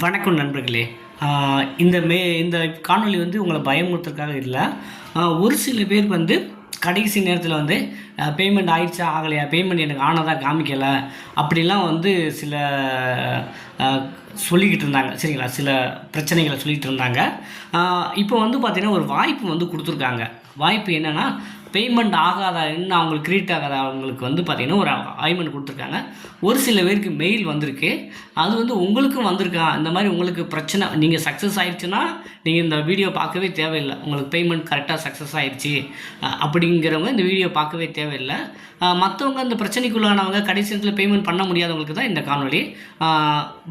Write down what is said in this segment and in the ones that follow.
வணக்கம் நண்பர்களே. இந்த காணொளி வந்து உங்களை பயமுறுத்துறதுக்காக இல்லை. ஒரு சில பேர் வந்து கடைசி நேரத்தில் வந்து பேமெண்ட் ஆயிடுச்சா ஆகலையா, பேமெண்ட் எனக்கு ஆனதாக காமிக்கலை அப்படிலாம் வந்து சில சொல்லிக்கிட்டு இருந்தாங்க. சரிங்களா, சில பிரச்சனைகளை சொல்லிகிட்டு இருந்தாங்க. இப்போ வந்து பார்த்திங்கன்னா ஒரு வாய்ப்பு வந்து கொடுத்துருக்காங்க. வாய்ப்பு என்னென்னா, பேமெண்ட் ஆகாத இன்னும் அவங்களுக்கு கிரெடிட் ஆகாத அவங்களுக்கு வந்து பார்த்திங்கன்னா ஒரு ஆயின்மெண்ட் கொடுத்துருக்காங்க. ஒரு சில பேருக்கு மெயில் வந்திருக்கு. அது வந்து உங்களுக்கும் வந்திருக்கா, இந்த மாதிரி உங்களுக்கு பிரச்சனை நீங்கள் சக்ஸஸ் ஆகிடுச்சுன்னா நீங்கள் இந்த வீடியோ பார்க்கவே தேவையில்லை. உங்களுக்கு பேமெண்ட் கரெக்டாக சக்ஸஸ் ஆகிடுச்சு அப்படிங்கிறவங்க இந்த வீடியோ பார்க்கவே தேவையில்லை. மற்றவங்க இந்த பிரச்சனைக்குள்ளானவங்க கடைசி நேரத்தில் பேமெண்ட் பண்ண முடியாதவங்களுக்கு தான் இந்த காணொளி.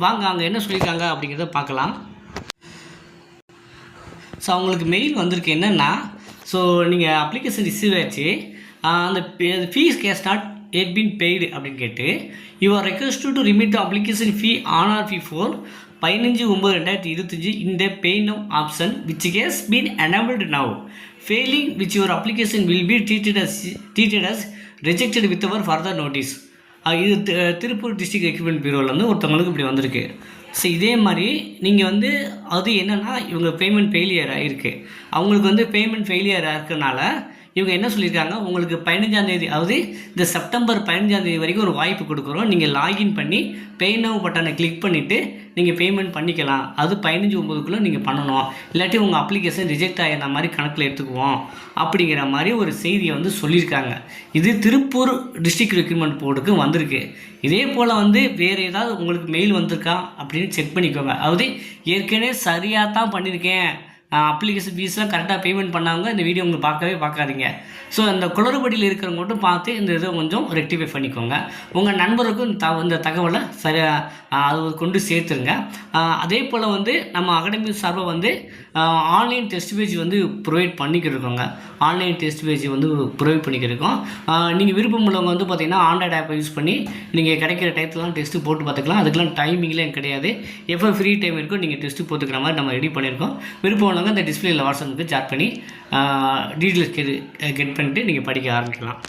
வாங்க அங்கே என்ன சொல்லியிருக்காங்க அப்படிங்கிறத பார்க்கலாம். ஸோ அவங்களுக்கு மெயில் வந்திருக்கு என்னென்னா, ஸோ நீங்கள் அப்ளிகேஷன் ரிசீவ் ஆச்சு, அந்த fees has not yet been paid அப்படின்னு கேட்டு you are requested to remit application fee on or before 15/9/2025 in the pay now option which has been enabled now. Failing which your application will be treated as rejected with our further notice. இது Tiruppur district equipment பியூரோலேருந்து ஒருத்தவங்களுக்கு இப்படி வந்திருக்கு. So இதே மாதிரி நீங்கள் வந்து அது என்னென்னா இவங்க பேமெண்ட் ஃபெயிலியர் ஆகிருக்கு. அவங்களுக்கு வந்து பேமெண்ட் ஃபெயிலியர் இருக்கிறனால இவங்க என்ன சொல்லியிருக்காங்க, உங்களுக்கு 15ஆந்தேதி, அதாவது இந்த செப்டம்பர் 15ஆந்தேதி வரைக்கும் ஒரு வாய்ப்பு கொடுக்குறோம். நீங்கள் லாகின் பண்ணி பே நவ் பட்டனை கிளிக் பண்ணிவிட்டு நீங்கள் பேமெண்ட் பண்ணிக்கலாம். அது 15/9க்குள்ளே நீங்கள் பண்ணணும், இல்லாட்டி உங்கள் அப்ளிகேஷன் ரிஜெக்ட் ஆகிற மாதிரி கணக்கில் எடுத்துக்குவோம் அப்படிங்கிற மாதிரி ஒரு செய்தியை வந்து சொல்லியிருக்காங்க. இது திருப்பூர் டிஸ்ட்ரிக்ட் ரெக்ரூட்மெண்ட் போர்டுக்கு வந்திருக்கு. இதே போல் வந்து வேறு ஏதாவது உங்களுக்கு மெயில் வந்திருக்கா அப்படின்னு செக் பண்ணிக்கோங்க. அதாவது ஏற்கனவே சரியாக தான் பண்ணியிருக்கேன், அப்ளிகேஷன் ஃபீஸ்லாம் கரெக்டாக பேமெண்ட் பண்ணாங்க, இந்த வீடியோ உங்களுக்கு பார்க்காதீங்க. ஸோ அந்த குளறுபடியில் இருக்கிறவங்க மட்டும் பார்த்து இந்த இதை கொஞ்சம் ரெக்டிஃபை பண்ணிக்கோங்க. உங்கள் நண்பருக்கும் இந்த தகவலை சரியாக அது கொண்டு சேர்த்துருங்க. அதே போல் வந்து நம்ம அகாடமி சார்பாக வந்து ஆன்லைன் டெஸ்ட் பேஜ் வந்து ப்ரொவைட் பண்ணிக்கிருக்கோங்க. ஆன்லைன் டெஸ்ட் பேஜ் வந்து ப்ரொவைட் பண்ணிக்கிருக்கோம். நீங்கள் விருப்பம் உள்ளவங்க வந்து பார்த்திங்கன்னா ஆண்ட்ராய்டு ஆப்பை யூஸ் பண்ணி நீங்கள் கிடைக்கிற டயத்துலாம் டெஸ்ட்டு போட்டு பார்த்துக்கலாம். அதுக்கெலாம் டைமிங்லாம் கிடையாது. எப்போ ஃப்ரீ டைம் இருக்கோ நீங்கள் டெஸ்ட்டு போட்டுக்கிற மாதிரி நம்ம ரெடி பண்ணியிருக்கோம். விருப்பம் உள்ளவங்க இந்த டிஸ்பிளேயில் வாட்ஸ்அப்புக்கு சாட் பண்ணி டீட்டெயில்ஸ் கெட் பண்ணிட்டு நீங்கள் படிக்க ஆரம்பிக்கலாம்.